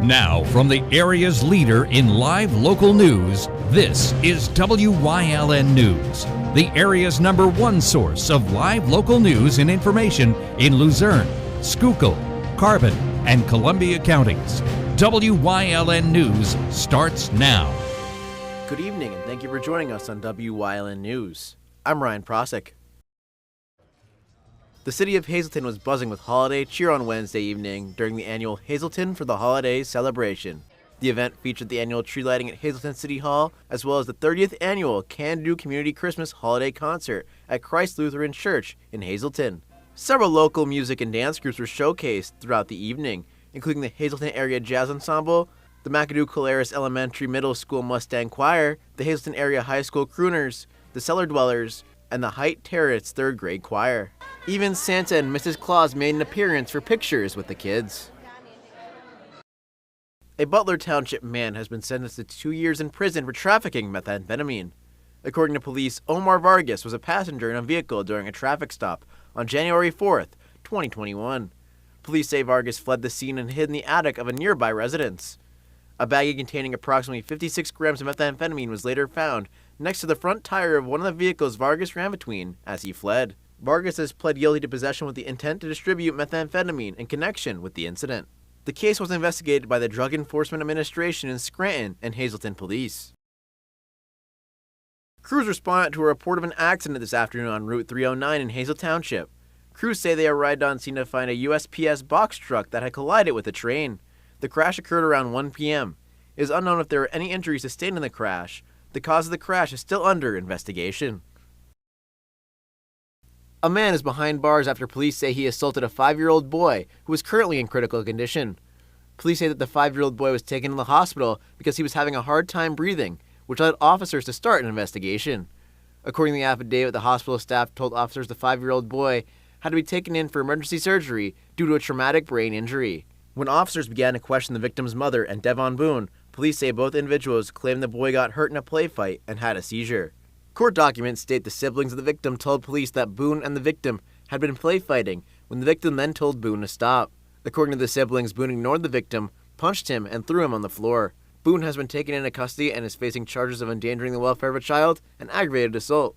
Now, from the area's leader in live local news, this is WYLN News, the area's #1 source of live local news and information in Luzerne, Schuylkill, Carbon, and Columbia counties. WYLN News starts now. Good evening, and thank you for joining us on WYLN News. I'm Ryan Prosick. The city of Hazleton was buzzing with holiday cheer on Wednesday evening during the annual Hazleton for the Holidays celebration. The event featured the annual tree lighting at Hazleton City Hall, as well as the 30th annual Can-Do Community Christmas Holiday Concert at Christ Lutheran Church in Hazleton. Several local music and dance groups were showcased throughout the evening, including the Hazleton Area Jazz Ensemble, the McAdoo-Colaris Elementary Middle School Mustang Choir, the Hazleton Area High School Crooners, the Cellar Dwellers, and the Height Terrace 3rd grade choir. Even Santa and Mrs. Claus made an appearance for pictures with the kids. A Butler Township man has been sentenced to 2 years in prison for trafficking methamphetamine. According to police, Omar Vargas was a passenger in a vehicle during a traffic stop on January 4th, 2021. Police say Vargas fled the scene and hid in the attic of a nearby residence. A baggie containing approximately 56 grams of methamphetamine was later found next to the front tire of one of the vehicles Vargas ran between as he fled. Vargas has pled guilty to possession with the intent to distribute methamphetamine in connection with the incident. The case was investigated by the Drug Enforcement Administration in Scranton and Hazleton Police. Crews responded to a report of an accident this afternoon on Route 309 in Hazel Township. Crews say they arrived on scene to find a USPS box truck that had collided with a train. The crash occurred around 1 p.m. It is unknown if there were any injuries sustained in the crash. The cause of the crash is still under investigation. A man is behind bars after police say he assaulted a 5-year-old boy who is currently in critical condition. Police say that the 5-year-old boy was taken to the hospital because he was having a hard time breathing, which led officers to start an investigation. According to the affidavit, the hospital staff told officers the 5-year-old boy had to be taken in for emergency surgery due to a traumatic brain injury. When officers began to question the victim's mother and Devon Boone, police say both individuals claimed the boy got hurt in a play fight and had a seizure. Court documents state the siblings of the victim told police that Boone and the victim had been play fighting when the victim then told Boone to stop. According to the siblings, Boone ignored the victim, punched him, and threw him on the floor. Boone has been taken into custody and is facing charges of endangering the welfare of a child and aggravated assault.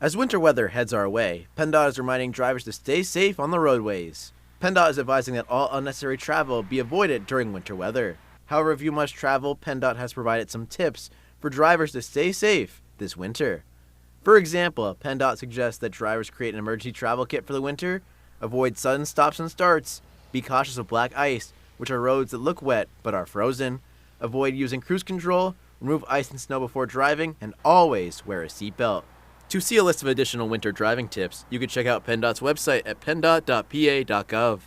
As winter weather heads our way, PennDOT is reminding drivers to stay safe on the roadways. PennDOT is advising that all unnecessary travel be avoided during winter weather. However, if you must travel, PennDOT has provided some tips for drivers to stay safe this winter. For example, PennDOT suggests that drivers create an emergency travel kit for the winter, avoid sudden stops and starts, be cautious of black ice, which are roads that look wet but are frozen, avoid using cruise control, remove ice and snow before driving, and always wear a seatbelt. To see a list of additional winter driving tips, you can check out PennDOT's website at penndot.pa.gov.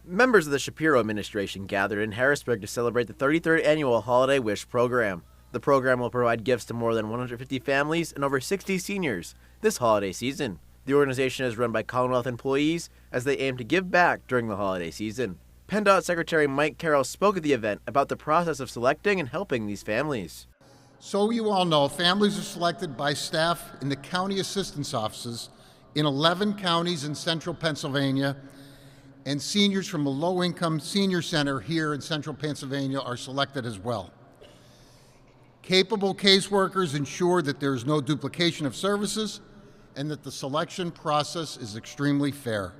Members of the Shapiro administration gathered in Harrisburg to celebrate the 33rd annual Holiday Wish program. The program will provide gifts to more than 150 families and over 60 seniors this holiday season. The organization is run by Commonwealth employees as they aim to give back during the holiday season. PennDOT Secretary Mike Carroll spoke at the event about the process of selecting and helping these families. So you all know, families are selected by staff in the county assistance offices in 11 counties in central Pennsylvania, and seniors from a low-income senior center here in central Pennsylvania are selected as well. Capable caseworkers ensure that there is no duplication of services and that the selection process is extremely fair.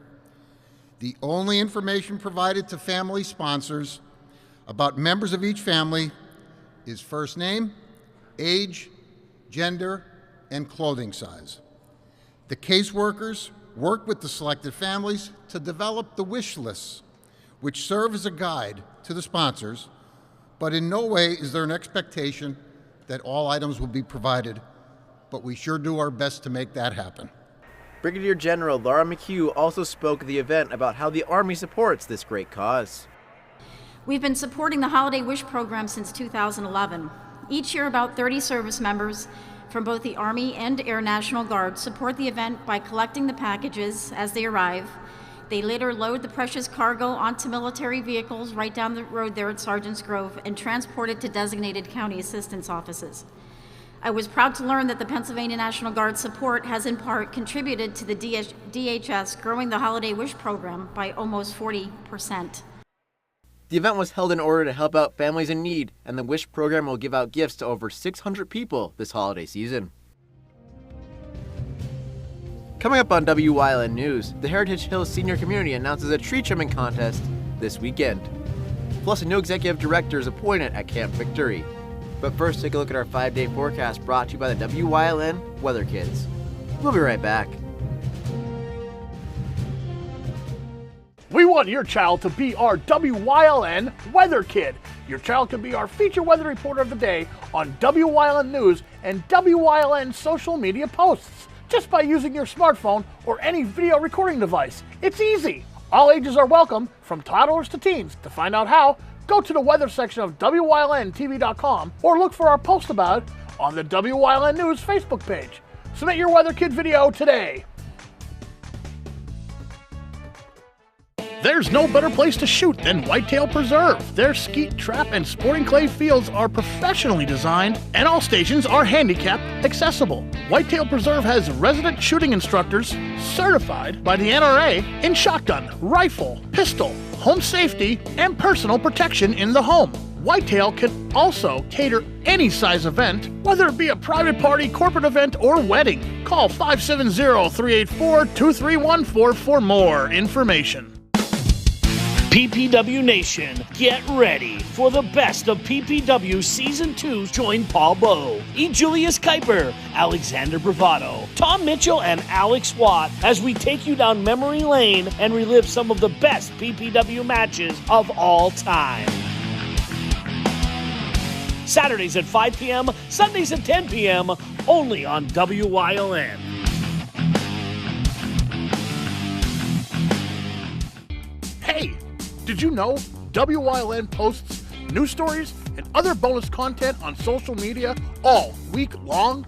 The only information provided to family sponsors about members of each family is first name, age, gender, and clothing size. The caseworkers work with the selected families to develop the wish lists, which serve as a guide to the sponsors, but in no way is there an expectation that all items will be provided, but we sure do our best to make that happen. Brigadier General Laura McHugh also spoke at the event about how the Army supports this great cause. We've been supporting the Holiday Wish program since 2011. Each year, about 30 service members from both the Army and Air National Guard support the event by collecting the packages as they arrive. They later load the precious cargo onto military vehicles right down the road there at Sergeant's Grove and transport it to designated county assistance offices. I was proud to learn that the Pennsylvania National Guard support has in part contributed to the DHS growing the Holiday Wish program by almost 40%. The event was held in order to help out families in need, and the Wish program will give out gifts to over 600 people this holiday season. Coming up on Wyln News, the Heritage Hills Senior Community announces a tree trimming contest this weekend. Plus, a new executive director is appointed at Camp Victory. But first, take a look at our 5-day forecast brought to you by the Wyln Weather Kids. We'll be right back. We want your child to be our Wyln Weather Kid. Your child can be our feature weather reporter of the day on Wyln News and Wyln social media posts, just by using your smartphone or any video recording device. It's easy. All ages are welcome, from toddlers to teens. To find out how, go to the weather section of WYLNTV.com or look for our post about it on the Wyln News Facebook page. Submit your Weather Kid video today. There's no better place to shoot than Whitetail Preserve. Their skeet, trap, and sporting clay fields are professionally designed, and all stations are handicap accessible. Whitetail Preserve has resident shooting instructors certified by the NRA in shotgun, rifle, pistol, home safety, and personal protection in the home. Whitetail can also cater any size event, whether it be a private party, corporate event, or wedding. Call 570-384-2314 for more information. PPW Nation, get ready for the best of PPW Season 2. Join Paul Bowe, E. Julius Kuiper, Alexander Bravado, Tom Mitchell, and Alex Watt as we take you down memory lane and relive some of the best PPW matches of all time. Saturdays at 5 p.m., Sundays at 10 p.m., only on WYLN. Hey! Did you know WYLN posts news stories and other bonus content on social media all week long?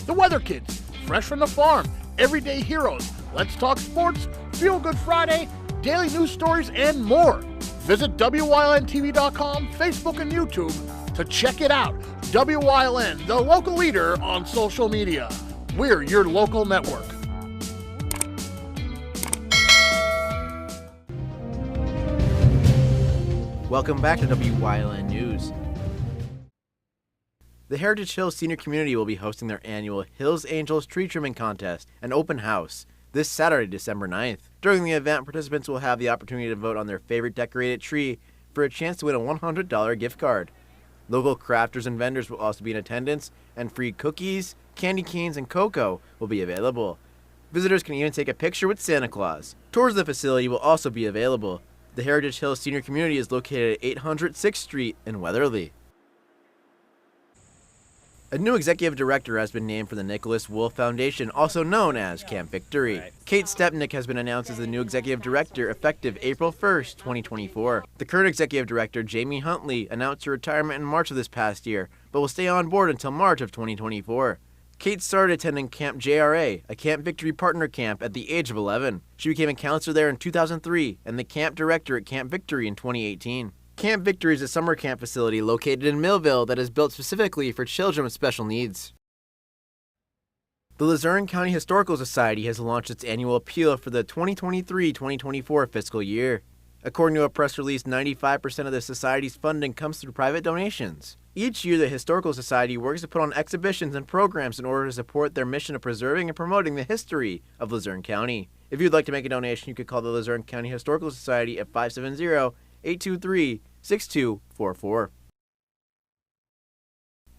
The Weather Kids, Fresh from the Farm, Everyday Heroes, Let's Talk Sports, Feel Good Friday, daily news stories, and more. Visit WYLNTV.com, Facebook, and YouTube to check it out. WYLN, the local leader on social media. We're your local network. Welcome back to Wyln News. The Heritage Hills Senior Community will be hosting their annual Hills Angels Tree Trimming Contest, an open house, this Saturday, December 9th. During the event, participants will have the opportunity to vote on their favorite decorated tree for a chance to win a $100 gift card. Local crafters and vendors will also be in attendance, and free cookies, candy canes, and cocoa will be available. Visitors can even take a picture with Santa Claus. Tours of the facility will also be available. The Heritage Hills Senior Community is located at 800 6th Street in Weatherly. A new executive director has been named for the Nicholas Wolf Foundation, also known as Camp Victory. Kate Stepnick has been announced as the new executive director effective April 1st, 2024. The current executive director, Jamie Huntley, announced her retirement in March of this past year, but will stay on board until March of 2024. Kate started attending Camp JRA, a Camp Victory partner camp, at the age of 11. She became a counselor there in 2003 and the camp director at Camp Victory in 2018. Camp Victory is a summer camp facility located in Millville that is built specifically for children with special needs. The Luzerne County Historical Society has launched its annual appeal for the 2023-2024 fiscal year. According to a press release, 95% of the society's funding comes through private donations. Each year, the Historical Society works to put on exhibitions and programs in order to support their mission of preserving and promoting the history of Luzerne County. If you'd like to make a donation, you could call the Luzerne County Historical Society at 570-823-6244.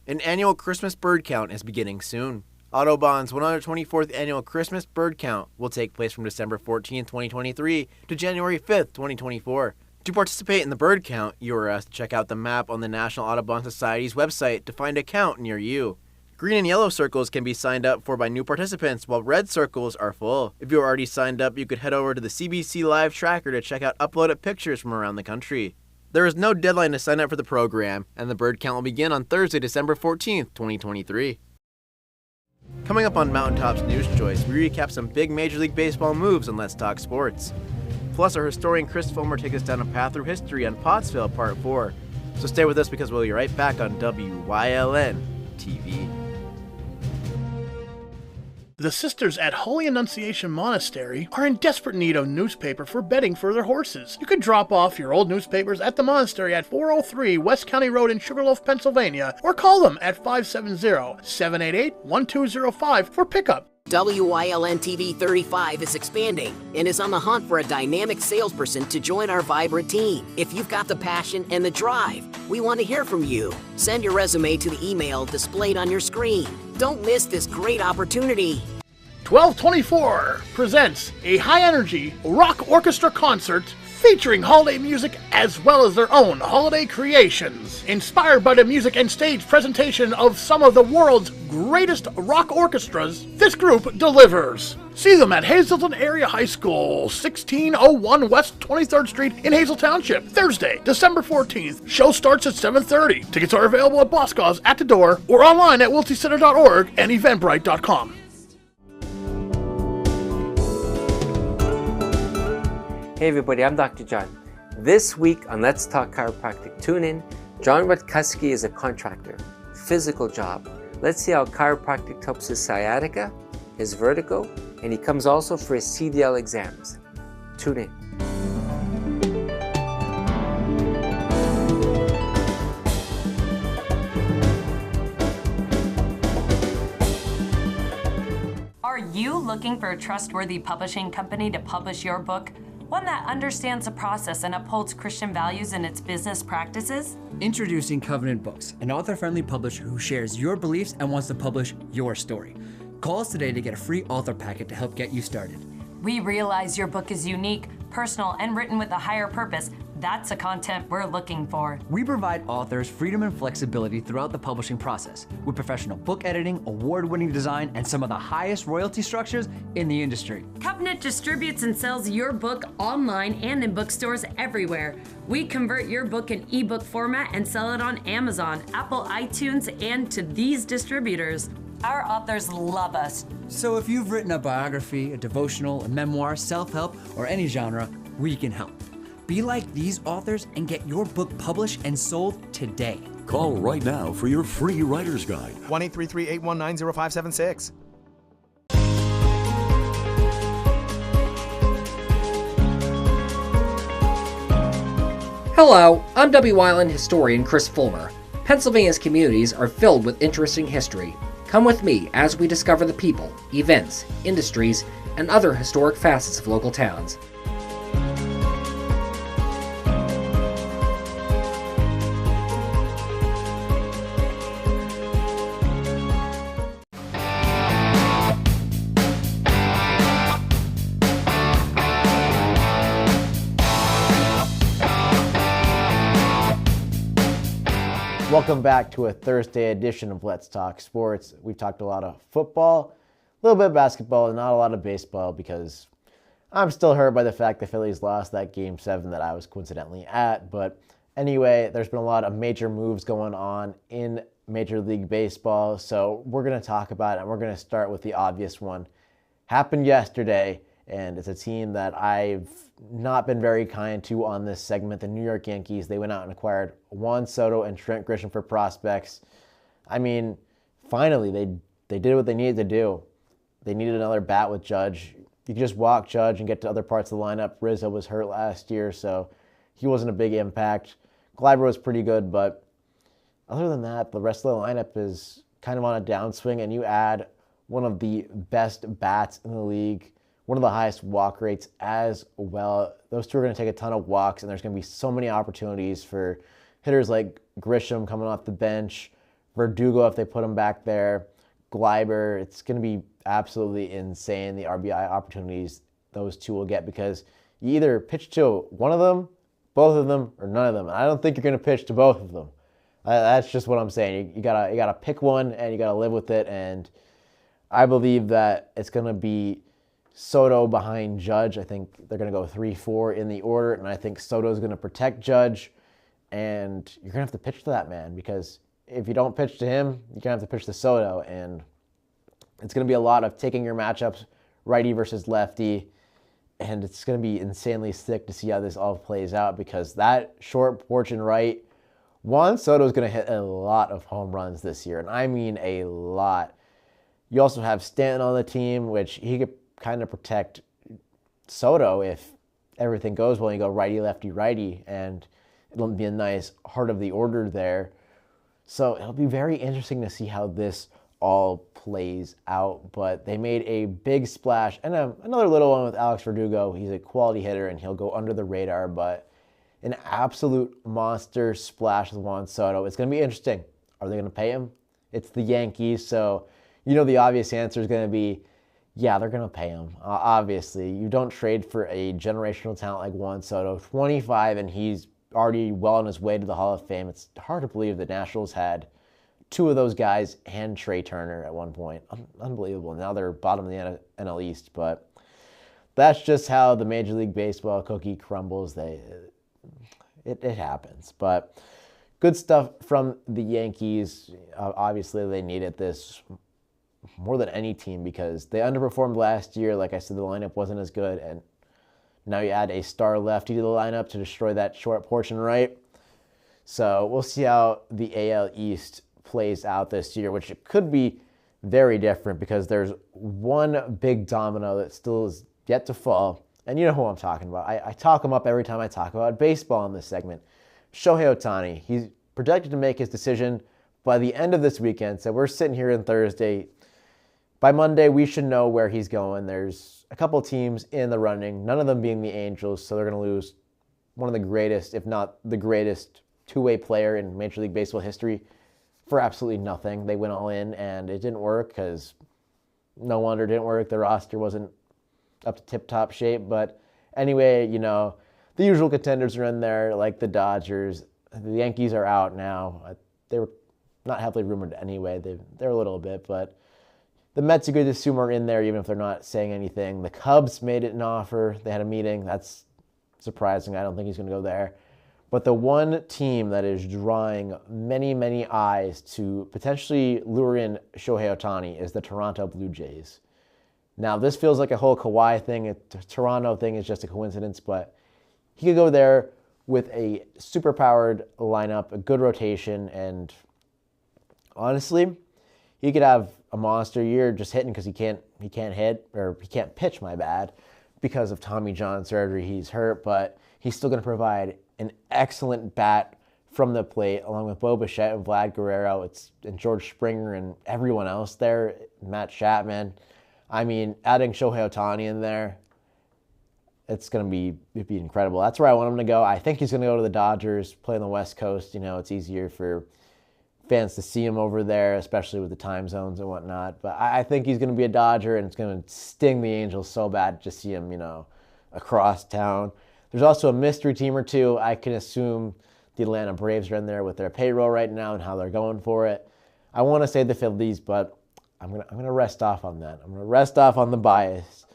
An annual Christmas bird count is beginning soon. Audubon's 124th annual Christmas bird count will take place from December 14, 2023 to January 5, 2024. To participate in the bird count, you are asked to check out the map on the National Audubon Society's website to find a count near you. Green and yellow circles can be signed up for by new participants, while red circles are full. If you are already signed up, you could head over to the CBC Live Tracker to check out uploaded pictures from around the country. There is no deadline to sign up for the program, and the bird count will begin on Thursday, December 14th, 2023. Coming up on Mountaintop's News Choice, we recap some big Major League Baseball moves and Let's Talk Sports. Plus, our historian Chris Fulmer takes us down a path through history on Pottsville Part 4. So stay with us because we'll be right back on WYLN TV. The sisters at Holy Annunciation Monastery are in desperate need of newspaper for bedding for their horses. You can drop off your old newspapers at the monastery at 403 West County Road in Sugarloaf, Pennsylvania, or call them at 570-788-1205 for pickup. WYLN TV 35 is expanding and is on the hunt for a dynamic salesperson to join our vibrant team. If you've got the passion and the drive, we want to hear from you. Send your resume to the email displayed on your screen. Don't miss this great opportunity. 1224 presents a high-energy rock orchestra concert featuring holiday music as well as their own holiday creations. Inspired by the music and stage presentation of some of the world's greatest rock orchestras, this group delivers. See them at Hazleton Area High School, 1601 West 23rd Street in Hazel Township, Thursday, December 14th. Show starts at 7:30. Tickets are available at Boscov's at the door or online at wiltycenter.org and eventbrite.com. Hey everybody, I'm Dr. John. This week on Let's Talk Chiropractic, tune in. John Rutkowski is a contractor, physical job. Let's see how chiropractic helps his sciatica, his vertigo, and he comes also for his CDL exams. Tune in. Are you looking for a trustworthy publishing company to publish your book? One that understands the process and upholds Christian values in its business practices? Introducing Covenant Books, an author-friendly publisher who shares your beliefs and wants to publish your story. Call us today to get a free author packet to help get you started. We realize your book is unique, personal, and written with a higher purpose. That's the content we're looking for. We provide authors freedom and flexibility throughout the publishing process with professional book editing, award-winning design, and some of the highest royalty structures in the industry. Covenant distributes and sells your book online and in bookstores everywhere. We convert your book in ebook format and sell it on Amazon, Apple iTunes, and to these distributors. Our authors love us. So if you've written a biography, a devotional, a memoir, self-help, or any genre, we can help. Be like these authors and get your book published and sold today. Call right now for your free writer's guide. 1-833-819-0576. Hello, I'm Wyln historian Chris Fulmer. Pennsylvania's communities are filled with interesting history. Come with me as we discover the people, events, industries, and other historic facets of local towns. Welcome back to a Thursday edition of Let's Talk Sports. We've talked a lot of football, a little bit of basketball, and not a lot of baseball because I'm still hurt by the fact the Phillies lost that Game 7 that I was coincidentally at. But anyway, there's been a lot of major moves going on in Major League Baseball, so we're going to talk about it, and we're going to start with the obvious one. Happened yesterday, and it's a team that I've not been very kind to on this segment. The New York Yankees, they went out and acquired Juan Soto and Trent Grisham for prospects. I mean, finally, they did what they needed to do. They needed another bat with Judge. You could just walk Judge and get to other parts of the lineup. Rizzo was hurt last year, so he wasn't a big impact. Gleiber was pretty good, but other than that, the rest of the lineup is kind of on a downswing, and you add one of the best bats in the league, one of the highest walk rates as well. Those two are going to take a ton of walks, and there's going to be so many opportunities for hitters like Grisham coming off the bench, Verdugo if they put him back there, Gleiber. It's going to be absolutely insane, the RBI opportunities those two will get, because you either pitch to one of them, both of them, or none of them. And I don't think you're going to pitch to both of them. That's just what I'm saying. You gotta pick one, and you got to live with it. And I believe that it's going to be Soto behind Judge. I think they're going to go 3-4 in the order, and I think Soto's going to protect Judge, and you're going to have to pitch to that man, because if you don't pitch to him, you're going to have to pitch to Soto, and it's going to be a lot of taking your matchups, righty versus lefty, and it's going to be insanely sick to see how this all plays out, because that short porch and right, Juan Soto's going to hit a lot of home runs this year, and I mean a lot. You also have Stanton on the team, which he could kind of protect Soto if everything goes well. You go righty, lefty, righty, and it'll be a nice heart of the order there. So it'll be very interesting to see how this all plays out. But they made a big splash, and another little one with Alex Verdugo. He's a quality hitter, and he'll go under the radar, but an absolute monster splash with Juan Soto. It's going to be interesting. Are they going to pay him? It's the Yankees, so you know the obvious answer is going to be, yeah, they're going to pay him. Obviously, you don't trade for a generational talent like Juan Soto. 25, and he's already well on his way to the Hall of Fame. It's hard to believe the Nationals had two of those guys and Trey Turner at one point. Unbelievable. Now they're bottom of the NL East, but that's just how the Major League Baseball cookie crumbles. It happens. But good stuff from the Yankees. Obviously, they needed this more than any team because they underperformed last year. Like I said, the lineup wasn't as good, and now you add a star lefty to the lineup to destroy that short porch and right. So we'll see how the AL East plays out this year, which it could be very different because there's one big domino that still is yet to fall. And you know who I'm talking about. I talk him up every time I talk about baseball in this segment. Shohei Ohtani. He's projected to make his decision by the end of this weekend. So we're sitting here on Thursday. By Monday, we should know where he's going. There's a couple teams in the running, none of them being the Angels, so they're going to lose one of the greatest, if not the greatest, two-way player in Major League Baseball history for absolutely nothing. They went all in, and it didn't work because no wonder it didn't work. The roster wasn't up to tip-top shape. But anyway, you know, the usual contenders are in there, like the Dodgers. The Yankees are out now. They were not heavily rumored anyway. They're a little bit, but the Mets, you could assume, are in there even if they're not saying anything. The Cubs made it an offer. They had a meeting. That's surprising. I don't think he's going to go there. But the one team that is drawing many, many eyes to potentially lure in Shohei Ohtani is the Toronto Blue Jays. Now, this feels like a whole Kawhi thing. A Toronto thing is just a coincidence, but he could go there with a super-powered lineup, a good rotation, and honestly, he could have a monster year just hitting because he can't pitch, my bad, because of Tommy John surgery. He's hurt, but he's still going to provide an excellent bat from the plate, along with Bo Bichette and Vlad Guerrero, and George Springer and everyone else there, Matt Chapman. I mean, adding Shohei Ohtani in there, it'd be incredible. That's where I want him to go. I think he's going to go to the Dodgers, play on the West Coast. You know, it's easier for fans to see him over there, especially with the time zones and whatnot. But I think he's going to be a Dodger, and it's going to sting the Angels so bad to see him, you know, across town. There's also a mystery team or two. I can assume the Atlanta Braves are in there with their payroll right now and how they're going for it. I want to say the Phillies, but I'm gonna rest off on that. I'm going to rest off on the bias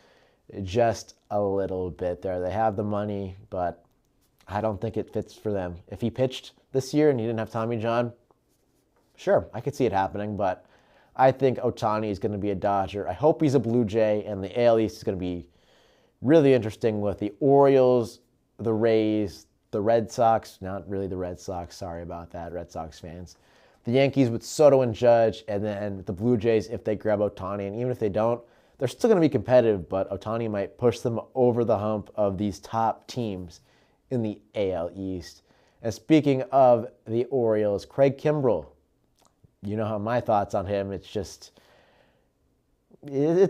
just a little bit there. They have the money, but I don't think it fits for them. If he pitched this year and he didn't have Tommy John, sure, I could see it happening, but I think Ohtani is going to be a Dodger. I hope he's a Blue Jay, and the AL East is going to be really interesting with the Orioles, the Rays, the Red Sox, not really the Red Sox, sorry about that, Red Sox fans. The Yankees with Soto and Judge, and then the Blue Jays if they grab Ohtani, and even if they don't, they're still going to be competitive, but Ohtani might push them over the hump of these top teams in the AL East. And speaking of the Orioles, Craig Kimbrell, you know how my thoughts on him. It's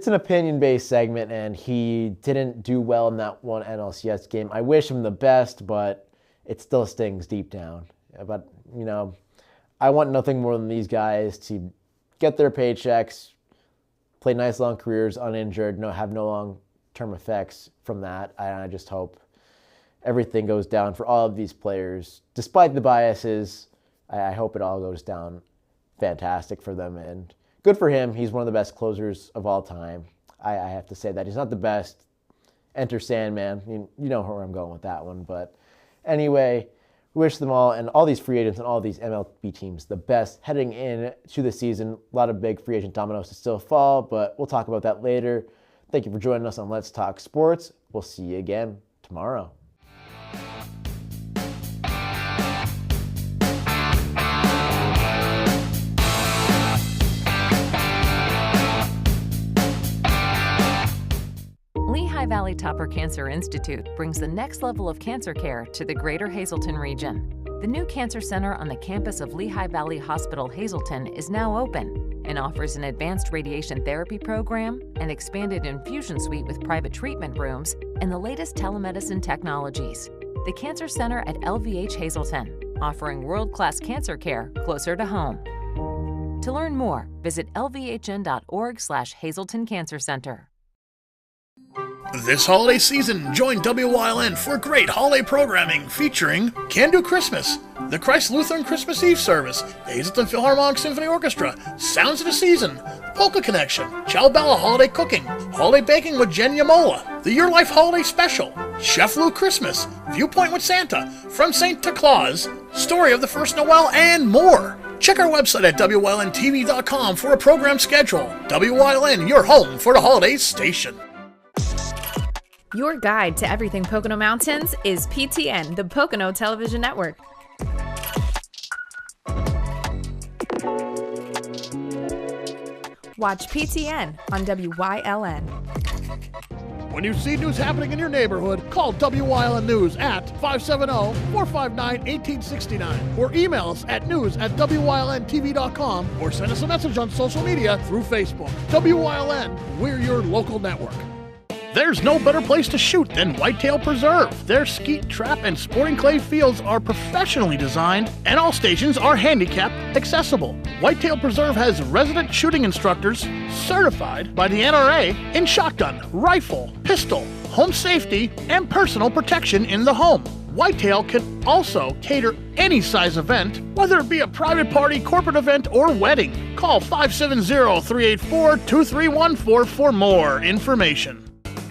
an opinion-based segment, and he didn't do well in that one NLCS game. I wish him the best, but it still stings deep down. But, you know, I want nothing more than these guys to get their paychecks, play nice long careers uninjured, have no long-term effects from that. I just hope everything goes down for all of these players. Despite the biases, I hope it all goes down fantastic for them, and good for him. He's one of the best closers of all time. I have to say that. He's not the best. Enter Sandman. You know where I'm going with that one. But anyway, wish them all and all these free agents and all these MLB teams the best heading in to the season. A lot of big free agent dominoes to still fall, but we'll talk about that later. Thank you for joining us on Let's Talk Sports. We'll see you again tomorrow. Valley Topper Cancer Institute brings the next level of cancer care to the greater Hazleton region. The new cancer center on the campus of Lehigh Valley Hospital Hazleton is now open and offers an advanced radiation therapy program, an expanded infusion suite with private treatment rooms, and the latest telemedicine technologies. The Cancer Center at LVH Hazleton, offering world-class cancer care closer to home. To learn more, visit lvhn.org/Hazleton Cancer Center. This holiday season, join WYLN for great holiday programming featuring Can Do Christmas, the Christ Lutheran Christmas Eve service, the Hazleton Philharmonic Symphony Orchestra, Sounds of the Season, Polka Connection, Ciao Bella Holiday Cooking, Holiday Baking with Jen Yamola, the Your Life Holiday Special, Chef Lou Christmas, Viewpoint with Santa, From Saint to Claus, Story of the First Noel, and more. Check our website at WYLNTV.com for a program schedule. WYLN, your home for the holidays station. Your guide to everything Pocono Mountains is PTN, the Pocono Television Network. Watch PTN on WYLN. When you see news happening in your neighborhood, call WYLN News at 570-459-1869 or email us at news@WYLNTV.com or send us a message on social media through Facebook. WYLN, we're your local network. There's no better place to shoot than Whitetail Preserve. Their skeet, trap, and sporting clay fields are professionally designed, and all stations are handicap accessible. Whitetail Preserve has resident shooting instructors certified by the NRA in shotgun, rifle, pistol, home safety, and personal protection in the home. Whitetail can also cater any size event, whether it be a private party, corporate event, or wedding. Call 570-384-2314 for more information.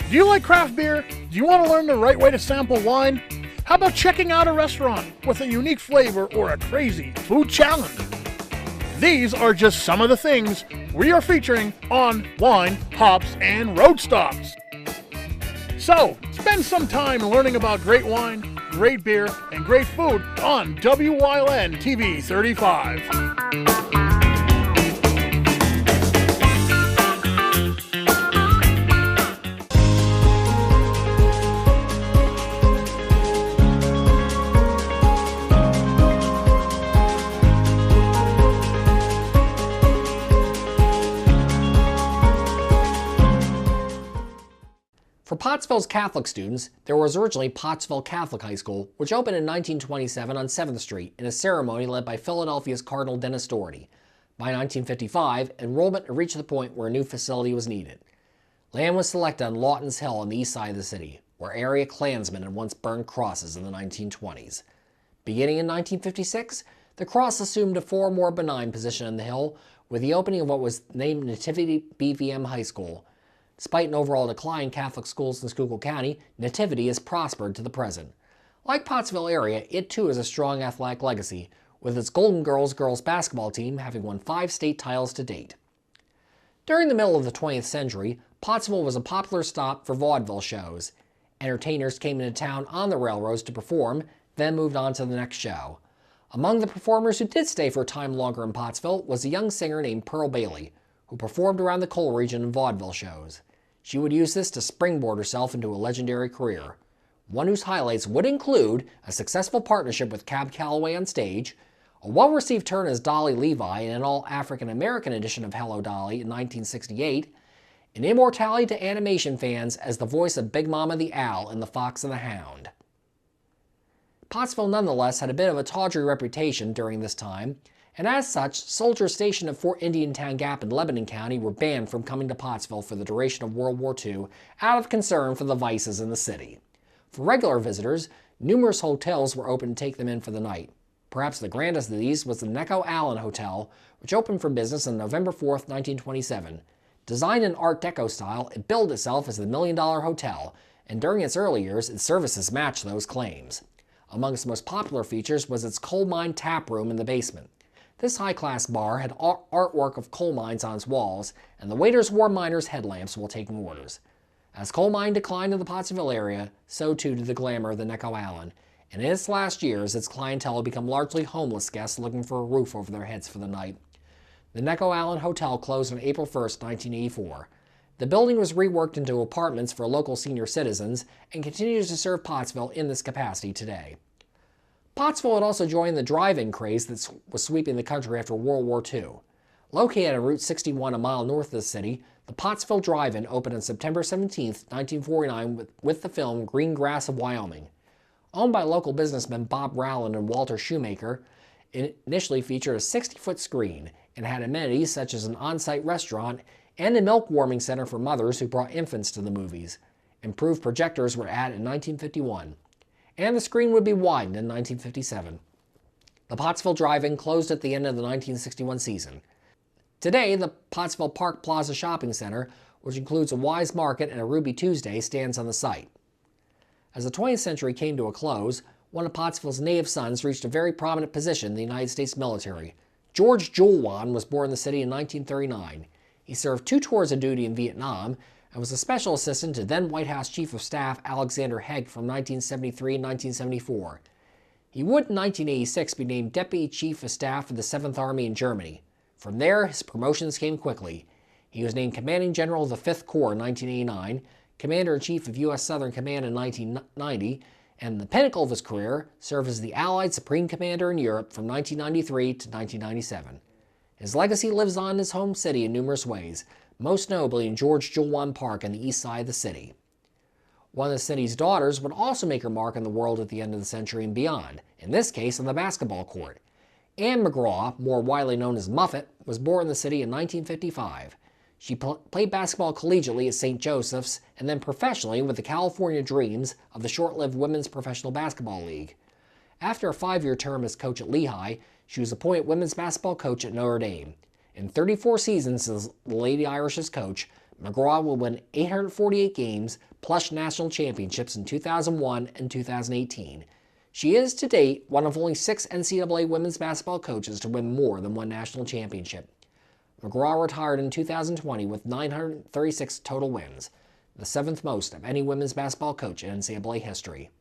Do you like craft beer? Do you want to learn the right way to sample wine? How about checking out a restaurant with a unique flavor or a crazy food challenge? These are just some of the things we are featuring on Wine, Hops, and Road Stops. So, spend some time learning about great wine, great beer, and great food on WYLN TV 35. For Pottsville's Catholic students, there was originally Pottsville Catholic High School, which opened in 1927 on 7th Street in a ceremony led by Philadelphia's Cardinal Dennis Doherty. By 1955, enrollment had reached the point where a new facility was needed. Land was selected on Lawton's Hill on the east side of the city, where area Klansmen had once burned crosses in the 1920s. Beginning in 1956, the cross assumed a far more benign position on the hill with the opening of what was named Nativity BVM High School. Despite an overall decline in Catholic schools in Schuylkill County, Nativity has prospered to the present. Like Pottsville area, it too has a strong athletic legacy, with its Golden Girls girls basketball team having won 5 state titles to date. During the middle of the 20th century, Pottsville was a popular stop for vaudeville shows. Entertainers came into town on the railroads to perform, then moved on to the next show. Among the performers who did stay for a time longer in Pottsville was a young singer named Pearl Bailey, who performed around the coal region in vaudeville shows. She would use this to springboard herself into a legendary career, one whose highlights would include a successful partnership with Cab Calloway on stage, a well-received turn as Dolly Levi in an all-African-American edition of Hello Dolly in 1968, an immortality to animation fans as the voice of Big Mama the Owl in The Fox and the Hound. Pottsville nonetheless had a bit of a tawdry reputation during this time, and as such, soldiers stationed at Fort Indiantown Gap in Lebanon County were banned from coming to Pottsville for the duration of World War II out of concern for the vices in the city. For regular visitors, numerous hotels were open to take them in for the night. Perhaps the grandest of these was the Necco Allen Hotel, which opened for business on November 4, 1927. Designed in Art Deco style, it billed itself as the $1 Million Hotel, and during its early years, its services matched those claims. Among its most popular features was its coal mine tap room in the basement. This high-class bar had artwork of coal mines on its walls, and the waiters wore miners' headlamps while taking orders. As coal mine declined in the Pottsville area, so too did the glamour of the Necco Allen, and in its last years, its clientele had become largely homeless guests looking for a roof over their heads for the night. The Necco Allen Hotel closed on April 1, 1984. The building was reworked into apartments for local senior citizens and continues to serve Pottsville in this capacity today. Pottsville had also joined the drive-in craze that was sweeping the country after World War II. Located on Route 61 a mile north of the city, the Pottsville Drive-In opened on September 17, 1949 with the film Green Grass of Wyoming. Owned by local businessmen Bob Rowland and Walter Shoemaker, it initially featured a 60-foot screen and had amenities such as an on-site restaurant and a milk warming center for mothers who brought infants to the movies. Improved projectors were added in 1951, and the screen would be widened in 1957. The Pottsville Drive-In closed at the end of the 1961 season. Today, the Pottsville Park Plaza Shopping Center, which includes a Wise Market and a Ruby Tuesday, stands on the site. As the 20th century came to a close, one of Pottsville's native sons reached a very prominent position in the United States military. George Wyln was born in the city in 1939. He served 2 tours of duty in Vietnam and was a special assistant to then White House Chief of Staff Alexander Haig from 1973 and 1974. He would in 1986 be named Deputy Chief of Staff for the 7th Army in Germany. From there, his promotions came quickly. He was named Commanding General of the 5th Corps in 1989, Commander-in-Chief of U.S. Southern Command in 1990, and the pinnacle of his career, served as the Allied Supreme Commander in Europe from 1993 to 1997. His legacy lives on in his home city in numerous ways, most notably in George Wyln Park on the east side of the city. One of the city's daughters would also make her mark in the world at the end of the century and beyond, in this case on the basketball court. Anne McGraw, more widely known as Muffet, was born in the city in 1955. She played basketball collegiately at St. Joseph's and then professionally with the California Dreams of the short-lived Women's Professional Basketball League. After a 5-year term as coach at Lehigh, she was appointed women's basketball coach at Notre Dame. In 34 seasons as the Lady Irish's coach, McGraw will win 848 games plus national championships in 2001 and 2018. She is, to date, one of only 6 NCAA women's basketball coaches to win more than one national championship. McGraw retired in 2020 with 936 total wins, the 7th most of any women's basketball coach in NCAA history.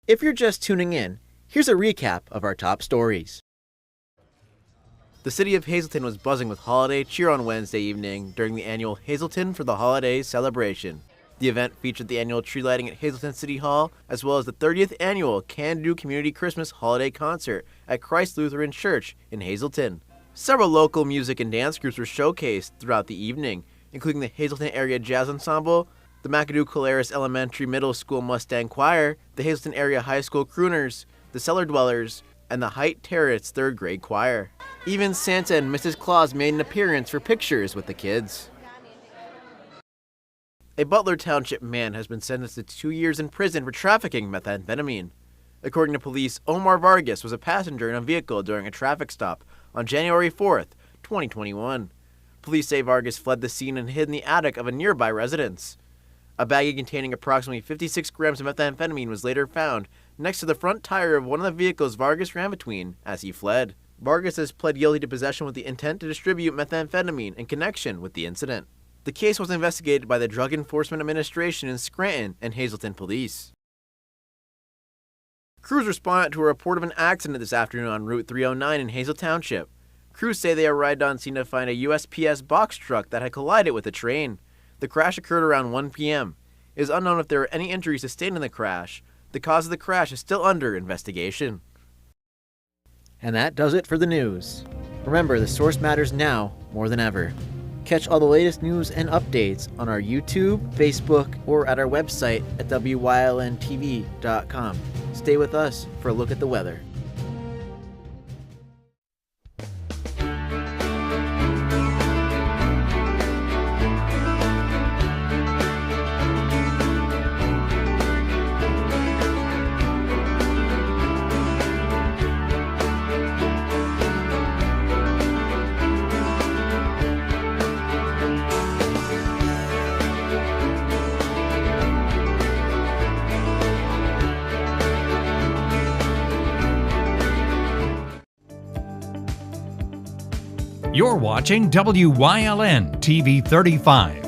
If you're just tuning in, here's a recap of our top stories. The city of Hazleton was buzzing with holiday cheer on Wednesday evening during the annual Hazleton for the Holidays celebration. The event featured the annual tree lighting at Hazleton City Hall, as well as the 30th annual Can Do Community Christmas Holiday Concert at Christ Lutheran Church in Hazleton. Several local music and dance groups were showcased throughout the evening, including the Hazleton Area Jazz Ensemble, the McAdoo Colaris Elementary Middle School Mustang Choir, the Hazleton Area High School Crooners, the Cellar Dwellers, and the Height Terrace 3rd grade choir. Even Santa and Mrs. Claus made an appearance for pictures with the kids. A Butler Township man has been sentenced to 2 years in prison for trafficking methamphetamine. According to police, Omar Vargas was a passenger in a vehicle during a traffic stop on January 4th, 2021. Police say Vargas fled the scene and hid in the attic of a nearby residence. A baggie containing approximately 56 grams of methamphetamine was later found next to the front tire of one of the vehicles Vargas ran between as he fled. Vargas has pled guilty to possession with the intent to distribute methamphetamine in connection with the incident. The case was investigated by the Drug Enforcement Administration in Scranton and Hazleton Police. Crews responded to a report of an accident this afternoon on Route 309 in Hazel Township. Crews say they arrived on scene to find a USPS box truck that had collided with a train. The crash occurred around 1 p.m. It is unknown if there were any injuries sustained in the crash. The cause of the crash is still under investigation. And that does it for the news. Remember, the source matters now more than ever. Catch all the latest news and updates on our YouTube, Facebook, or at our website at wylntv.com. Stay with us for a look at the weather. You're watching WYLN TV 35,